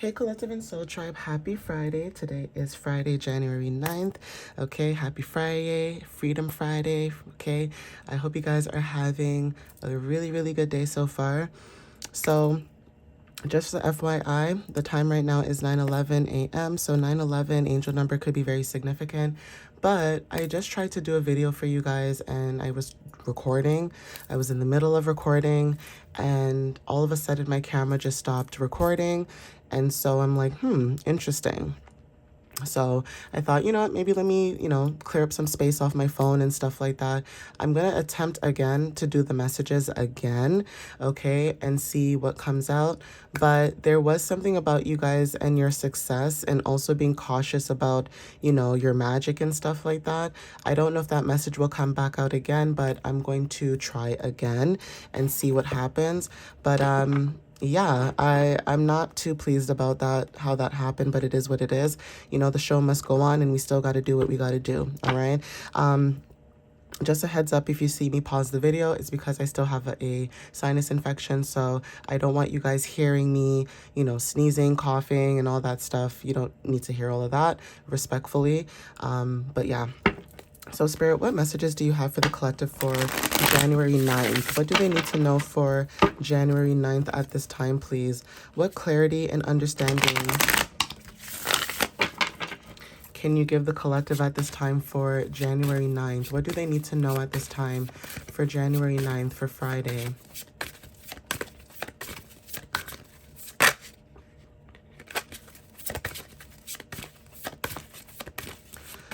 Hey Collective and Soul Tribe, happy Friday. Today is Friday, January 9th. Okay, happy Friday, Freedom Friday. Okay, I hope you guys are having a really good day so far. So, just as FYI, the time right now is 9:11 a.m. So 9:11 angel number could be very significant. But I just tried to do a video for you guys and I was recording. I was in the middle of recording and all of a sudden my camera just stopped recording. And so I'm like, interesting. So I thought, you know what, maybe let me, clear up some space off my phone and stuff like that. I'm going to attempt again to do the messages again, okay, and see what comes out. But there was something about you guys and your success and also being cautious about, your magic and stuff like that. I don't know if that message will come back out again, but I'm going to try again and see what happens. But, yeah, I'm not too pleased about that, how that happened, but it is what it is. The show must go on and we still got to do what we got to do. All right. Just a heads up, if you see me pause the video, it's because I still have a sinus infection. So I don't want you guys hearing me, sneezing, coughing, and all that stuff. You don't need to hear all of that, respectfully. But yeah. So Spirit, what messages do you have for the collective for January 9th? What do they need to know for January 9th at this time, please? What clarity and understanding can you give the collective at this time for January 9th? What do they need to know at this time for January 9th for Friday?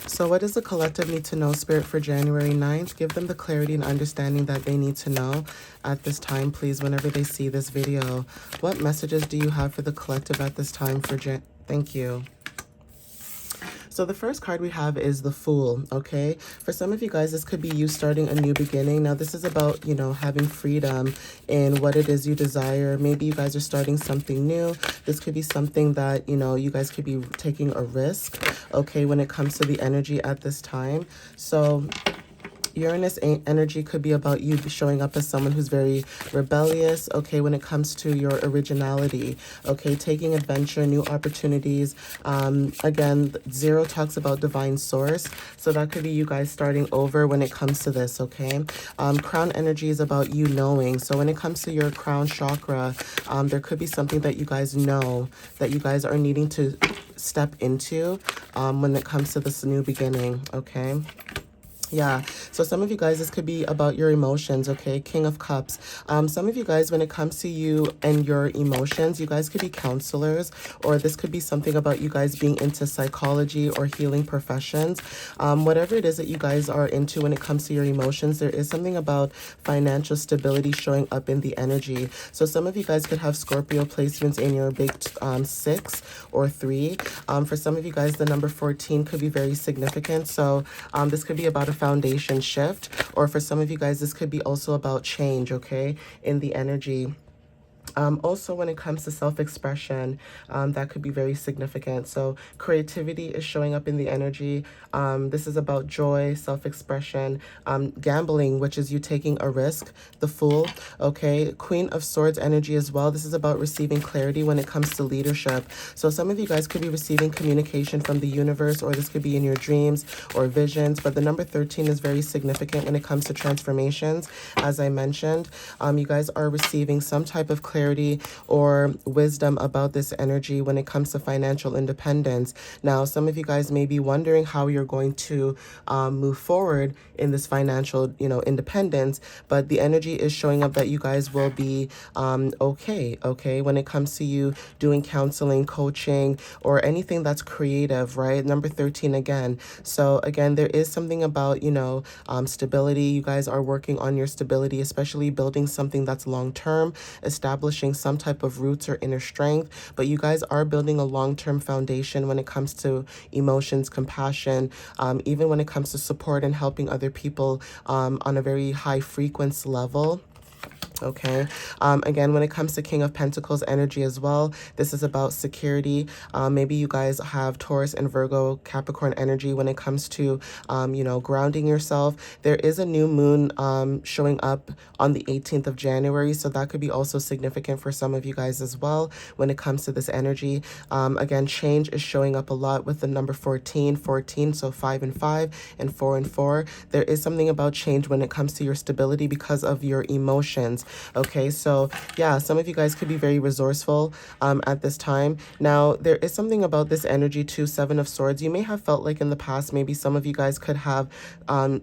So what does the collective need to know, Spirit, for January 9th? Give them the clarity and understanding that they need to know at this time, please, whenever they see this video. What messages do you have for the collective at this time for Thank you. So the first card we have is the Fool, okay? For some of you guys, this could be you starting a new beginning. Now, this is about, having freedom in what it is you desire. Maybe you guys are starting something new. This could be something that, you guys could be taking a risk, okay, when it comes to the energy at this time. So Uranus energy could be about you showing up as someone who's very rebellious, okay, when it comes to your originality, okay, taking adventure, new opportunities. Again, 0 talks about divine source, so that could be you guys starting over when it comes to this, okay? Crown energy is about you knowing, so when it comes to your crown chakra, there could be something that you guys know that you guys are needing to step into when it comes to this new beginning, okay? Yeah, so some of you guys, this could be about your emotions, okay? King of Cups. Some of you guys, when it comes to you and your emotions, you guys could be counselors, or this could be something about you guys being into psychology or healing professions. Whatever it is that you guys are into when it comes to your emotions, there is something about financial stability showing up in the energy. So some of you guys could have Scorpio placements in your big 6 or 3. For some of you guys, the number 14 could be very significant. So this could be about a foundation shift, or for some of you guys, this could be also about change, okay, in the energy. Also, when it comes to self-expression, that could be very significant. So creativity is showing up in the energy. This is about joy, self-expression, gambling, which is you taking a risk, the Fool, okay? Queen of Swords energy as well. This is about receiving clarity when it comes to leadership. So some of you guys could be receiving communication from the universe, or this could be in your dreams or visions. But the number 13 is very significant when it comes to transformations. As I mentioned, you guys are receiving some type of clarity or wisdom about this energy when it comes to financial independence. Now, some of you guys may be wondering how you're going to move forward in this financial, independence, but the energy is showing up that you guys will be okay, when it comes to you doing counseling, coaching, or anything that's creative, right? Number 13 again. So again, there is something about, stability. You guys are working on your stability, especially building something that's long-term, establishing some type of roots or inner strength, but you guys are building a long-term foundation when it comes to emotions, compassion, even when it comes to support and helping other people on a very high frequency level. Okay. Again, when it comes to King of Pentacles energy as well, this is about security. Maybe you guys have Taurus and Virgo, Capricorn energy when it comes to, grounding yourself. There is a new moon showing up on the 18th of January. So that could be also significant for some of you guys as well when it comes to this energy. Again, change is showing up a lot with the number 14, so 5 and 5 and 4 and 4. There is something about change when it comes to your stability because of your emotions. Okay, so yeah, some of you guys could be very resourceful at this time. Now, there is something about this energy too, 7 of Swords. You may have felt like in the past, maybe some of you guys could have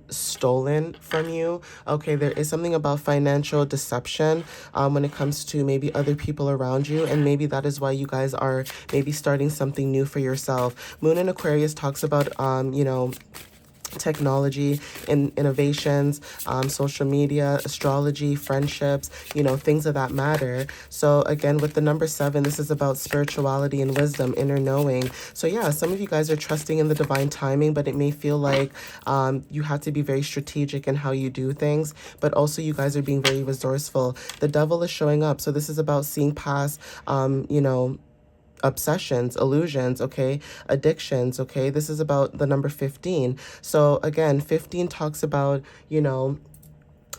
stolen from you. Okay, there is something about financial deception when it comes to maybe other people around you, and maybe that is why you guys are maybe starting something new for yourself. Moon in Aquarius talks about, technology and innovations, social media, astrology, friendships, things of that matter. So again, with the number 7, this is about spirituality and wisdom, inner knowing. So yeah, some of you guys are trusting in the divine timing, but it may feel like you have to be very strategic in how you do things, but also you guys are being very resourceful. The devil is showing up. So this is about seeing past, obsessions, illusions, okay, addictions, okay. This is about the number 15. So again, 15 talks about,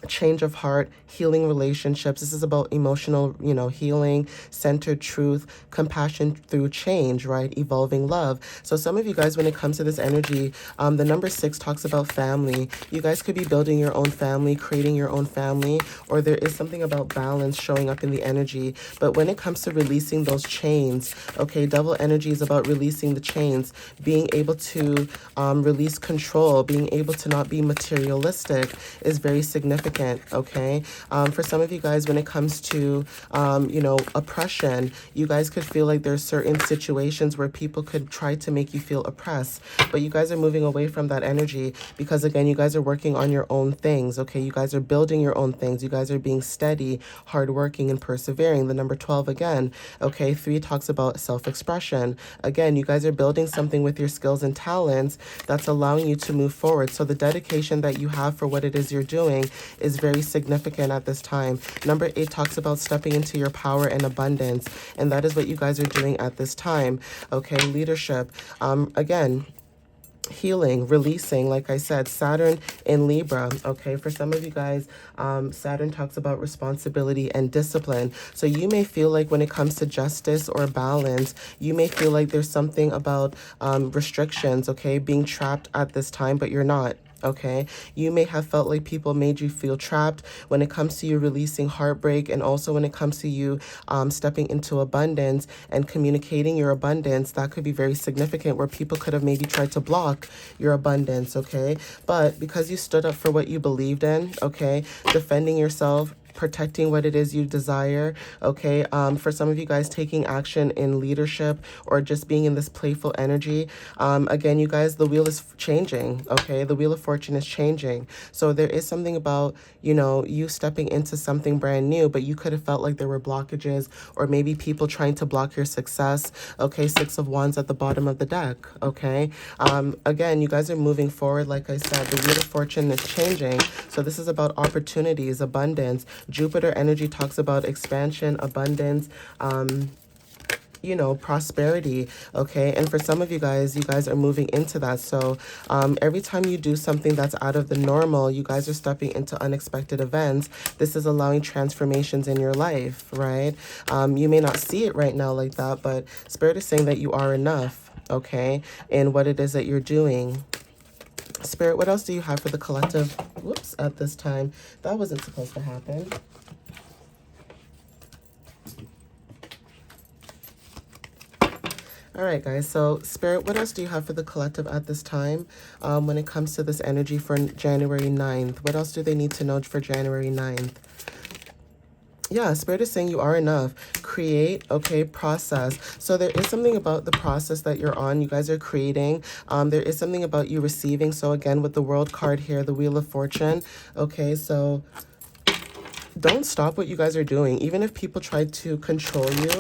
change of heart, healing relationships. This is about emotional, healing, centered truth, compassion through change, right? Evolving love. So some of you guys, when it comes to this energy, the number 6 talks about family. You guys could be building your own family, creating your own family, or there is something about balance showing up in the energy. But when it comes to releasing those chains, okay, devil energy is about releasing the chains, being able to release control, being able to not be materialistic is very significant. Okay, for some of you guys, when it comes to oppression, you guys could feel like there's certain situations where people could try to make you feel oppressed, but you guys are moving away from that energy because again, you guys are working on your own things. Okay, you guys are building your own things. You guys are being steady, hardworking, and persevering. The number 12 again. Okay, 3 talks about self-expression. Again, you guys are building something with your skills and talents that's allowing you to move forward. So the dedication that you have for what it is you're doing is very significant at this time. Number 8 talks about stepping into your power and abundance, and that is what you guys are doing at this time. Okay, leadership. Again, healing, releasing, like I said, Saturn in Libra. Okay, for some of you guys, Saturn talks about responsibility and discipline. So you may feel like when it comes to justice or balance, you may feel like there's something about restrictions, okay, being trapped at this time, but you're not. Okay, you may have felt like people made you feel trapped when it comes to you releasing heartbreak, and also when it comes to you stepping into abundance and communicating your abundance. That could be very significant, where people could have maybe tried to block your abundance. Okay, but because you stood up for what you believed in, okay, defending yourself, protecting what it is you desire. Okay, for some of you guys, taking action in leadership or just being in this playful energy. Again, you guys, the wheel is changing. Okay, the wheel of fortune is changing. So there is something about, you stepping into something brand new, but you could have felt like there were blockages or maybe people trying to block your success. Okay, 6 of Wands at the bottom of the deck. Okay, again, you guys are moving forward. Like I said, the wheel of fortune is changing. So this is about opportunities, abundance. Jupiter energy talks about expansion, abundance, prosperity. Okay, and for some of you guys are moving into that. So every time you do something that's out of the normal, you guys are stepping into unexpected events. This is allowing transformations in your life, right? You may not see it right now like that, but Spirit is saying that you are enough, okay, in what it is that you're doing. Spirit, what else do you have for the collective? Whoops, at this time. That wasn't supposed to happen. All right, guys. So, Spirit, what else do you have for the collective at this time when it comes to this energy for January 9th? What else do they need to know for January 9th? Yeah, Spirit is saying you are enough. Create, okay, process. So there is something about the process that you're on. You guys are creating. There is something about you receiving. So again, with the World card here, the Wheel of Fortune. Okay, so don't stop what you guys are doing. Even if people try to control you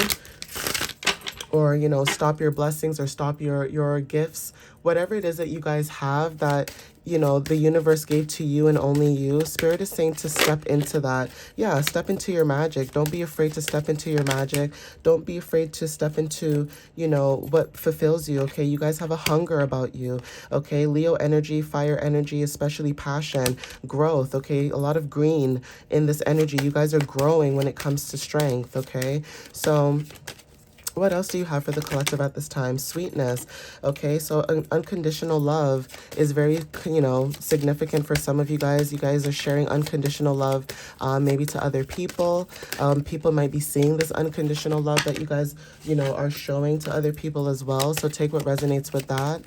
or, you know, stop your blessings or stop your gifts, whatever it is that you guys have that, you know, the universe gave to you and only you. Spirit is saying to step into that. Yeah, step into your magic. Don't be afraid to step into your magic. Don't be afraid to step into, you know, what fulfills you, okay? You guys have a hunger about you, okay? Leo energy, fire energy, especially passion, growth, okay? A lot of green in this energy. You guys are growing when it comes to strength, okay? So what else do you have for the collective at this time? Sweetness. Okay, so unconditional love is very, you know, significant for some of you guys. You guys are sharing unconditional love, maybe to other people. People might be seeing this unconditional love that you guys, you know, are showing to other people as well. So take what resonates with that.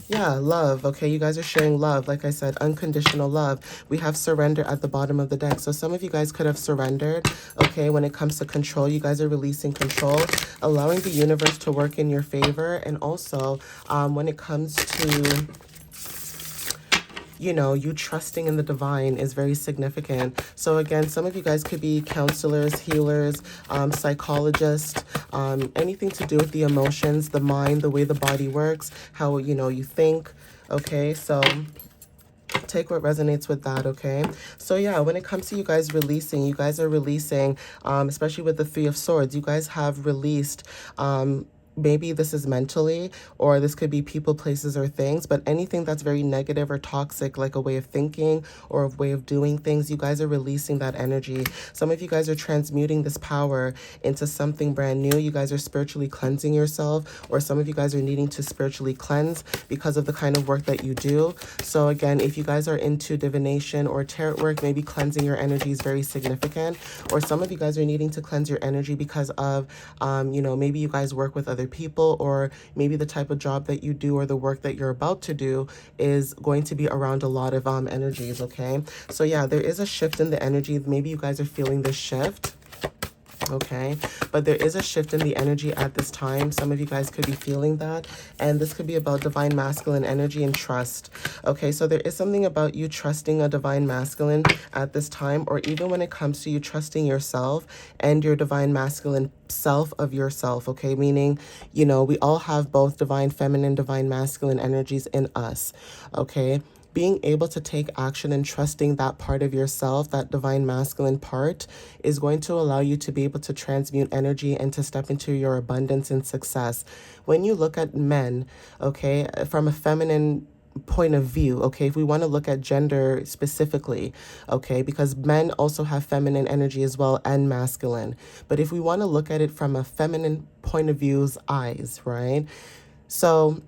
Yeah, love. Okay, you guys are sharing love. Like I said, unconditional love. We have surrender at the bottom of the deck. So some of you guys could have surrendered. Okay, when it comes to control, you guys are releasing control, allowing the universe to work in your favor. And also, when it comes to, you know, you trusting in the divine is very significant. So again, some of you guys could be counselors, healers, psychologists, anything to do with the emotions, the mind, the way the body works, how, you know, you think. Okay, so take what resonates with that, okay? So yeah, when it comes to you guys releasing, you guys are releasing, especially with the Three of Swords, you guys have released, maybe this is mentally, or this could be people, places, or things, but anything that's very negative or toxic, like a way of thinking or a way of doing things, you guys are releasing that energy. Some of you guys are transmuting this power into something brand new. You guys are spiritually cleansing yourself, or some of you guys are needing to spiritually cleanse because of the kind of work that you do. So again, if you guys are into divination or tarot work, maybe cleansing your energy is very significant, or some of you guys are needing to cleanse your energy because of, you know, maybe you guys work with other people, or maybe the type of job that you do or the work that you're about to do is going to be around a lot of energies, okay? So yeah, there is a shift in the energy. Maybe you guys are feeling this shift. Okay, but there is a shift in the energy at this time. Some of you guys could be feeling that, and this could be about divine masculine energy and trust. Okay, so there is something about you trusting a divine masculine at this time, or even when it comes to you trusting yourself and your divine masculine self of yourself. Okay, meaning, you know, we all have both divine feminine, divine masculine energies in us. Okay, being able to take action and trusting that part of yourself, that divine masculine part, is going to allow you to be able to transmute energy and to step into your abundance and success. When you look at men, okay, from a feminine point of view, okay, if we want to look at gender specifically, okay, because men also have feminine energy as well and masculine. But if we want to look at it from a feminine point of view's eyes, right? So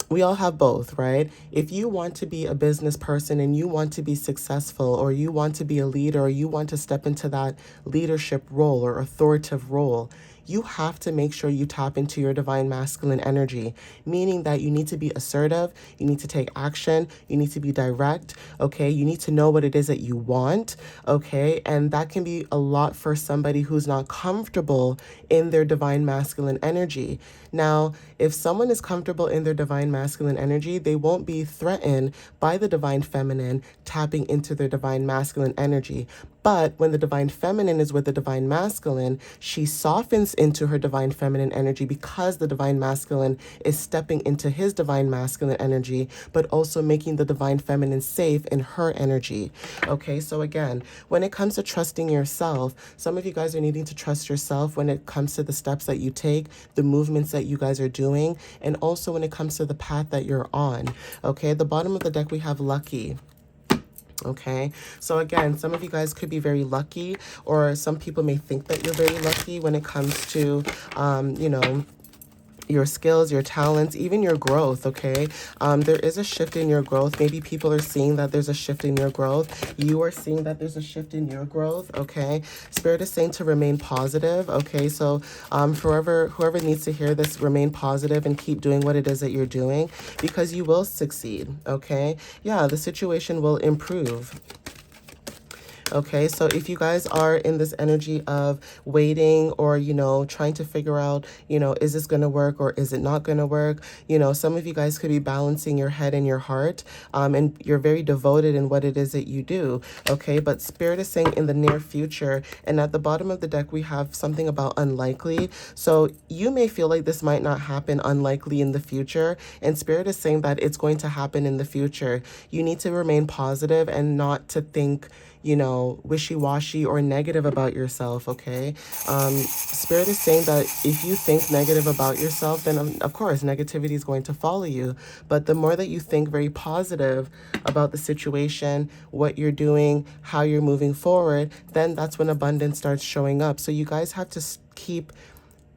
we all have both, right? If you want to be a business person and you want to be successful, or you want to be a leader, or you want to step into that leadership role or authoritative role, you have to make sure you tap into your divine masculine energy, meaning that you need to be assertive, you need to take action, you need to be direct, okay? You need to know what it is that you want, okay? And that can be a lot for somebody who's not comfortable in their divine masculine energy. Now, if someone is comfortable in their divine masculine energy, they won't be threatened by the divine feminine tapping into their divine masculine energy. But when the divine feminine is with the divine masculine, she softens into her divine feminine energy because the divine masculine is stepping into his divine masculine energy, but also making the divine feminine safe in her energy. Okay, so again, when it comes to trusting yourself, some of you guys are needing to trust yourself when it comes to the steps that you take, the movements that you guys are doing, and also when it comes to the path that you're on. Okay, at the bottom of the deck, we have lucky. Okay, so again, some of you guys could be very lucky, or some people may think that you're very lucky when it comes to, you know, your skills, your talents, even your growth, okay? There is a shift in your growth. Maybe people are seeing that there's a shift in your growth. You are seeing that there's a shift in your growth, okay? Spirit is saying to remain positive, okay? So whoever needs to hear this, remain positive and keep doing what it is that you're doing, because you will succeed, okay? Yeah, the situation will improve. Okay, so if you guys are in this energy of waiting or, trying to figure out, is this going to work or is it not going to work? Some of you guys could be balancing your head and your heart, and you're very devoted in what it is that you do. Okay, but Spirit is saying in the near future, and at the bottom of the deck, we have something about unlikely. So you may feel like this might not happen, unlikely in the future, and Spirit is saying that it's going to happen in the future. You need to remain positive and not to think, wishy-washy or negative about yourself, okay? Spirit is saying that if you think negative about yourself, then of course negativity is going to follow you. But the more that you think very positive about the situation, what you're doing, how you're moving forward, then that's when abundance starts showing up. So you guys have to keep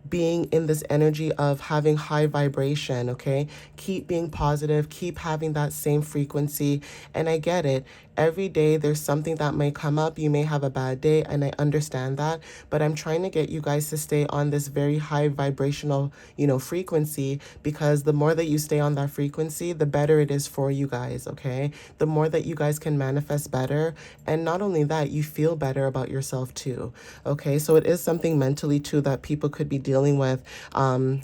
being in this energy of having high vibration, okay? Keep being positive, keep having that same frequency. And I get it. Every day there's something that may come up. You may have a bad day, and I understand that. But I'm trying to get you guys to stay on this very high vibrational, frequency, because the more that you stay on that frequency, the better it is for you guys, okay? The more that you guys can manifest better. And not only that, you feel better about yourself too, okay? So it is something mentally too that people could be dealing with. When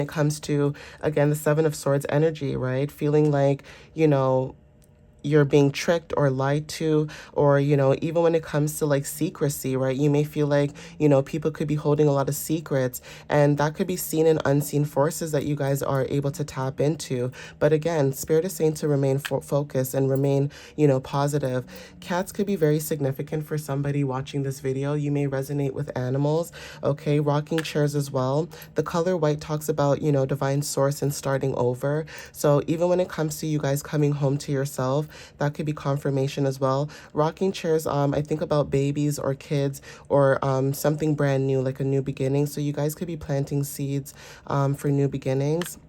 it comes to, again, the Seven of Swords energy, right? Feeling like, you're being tricked or lied to, or, even when it comes to like secrecy, right? You may feel like, people could be holding a lot of secrets, and that could be seen in unseen forces that you guys are able to tap into. But again, Spirit is saying to remain focused and remain, positive. Cats could be very significant for somebody watching this video. You may resonate with animals, okay? Rocking chairs as well. The color white talks about, divine source and starting over. So even when it comes to you guys coming home to yourself, that could be confirmation as well. Rocking chairs, I think about babies or kids, or something brand new, like a new beginning. So you guys could be planting seeds for new beginnings.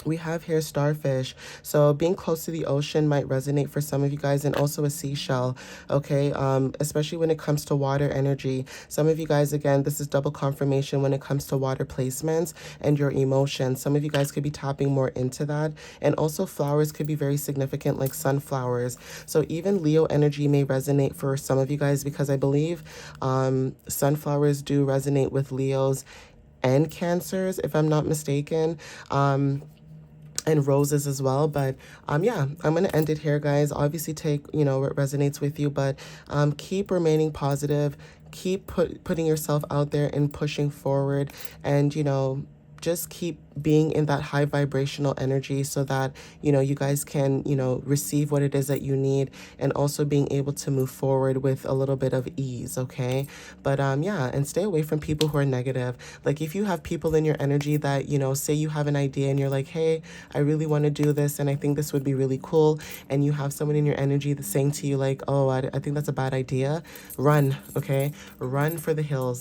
We have here starfish. So being close to the ocean might resonate for some of you guys, and also a seashell, okay? Especially when it comes to water energy. Some of you guys, again, this is double confirmation when it comes to water placements and your emotions. Some of you guys could be tapping more into that. And also flowers could be very significant, like sunflowers. So even Leo energy may resonate for some of you guys, because I believe sunflowers do resonate with Leos and Cancers, if I'm not mistaken. And roses as well. But yeah, I'm gonna end it here, guys. Obviously take what resonates with you, but keep remaining positive, keep putting yourself out there and pushing forward, and just keep being in that high vibrational energy, so that you guys can receive what it is that you need, and also being able to move forward with a little bit of ease, okay? But yeah, and stay away from people who are negative. Like if you have people in your energy that say you have an idea and you're like, hey, I really want to do this and I think this would be really cool, and you have someone in your energy that's saying to you like, oh, I think that's a bad idea, run, okay? Run for the hills.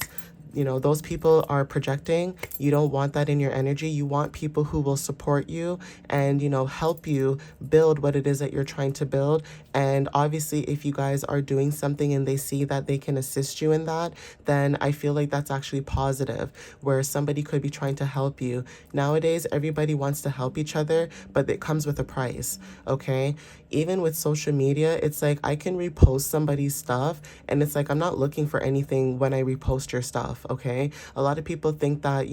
Those people are projecting. You don't want that in your energy. You want people who will support you and, help you build what it is that you're trying to build. And obviously, if you guys are doing something and they see that they can assist you in that, then I feel like that's actually positive, where somebody could be trying to help you. Nowadays, everybody wants to help each other, but it comes with a price, okay? Even with social media, it's like I can repost somebody's stuff, and it's like I'm not looking for anything when I repost your stuff, okay? A lot of people think that,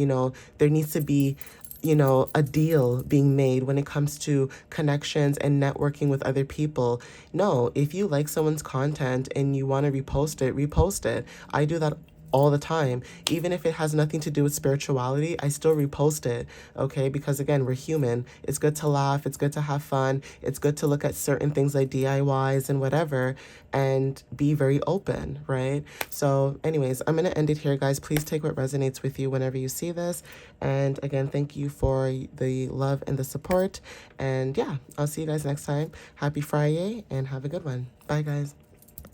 there needs to be a deal being made when it comes to connections and networking with other people. No, if you like someone's content and you want to repost it, repost it. I do that all the time. Even if it has nothing to do with spirituality, I still repost it, okay? Because again, we're human. It's good to laugh. It's good to have fun. It's good to look at certain things like DIYs and whatever, and be very open, right? So anyways, I'm going to end it here, guys. Please take what resonates with you whenever you see this. And again, thank you for the love and the support. And yeah, I'll see you guys next time. Happy Friday and have a good one. Bye, guys.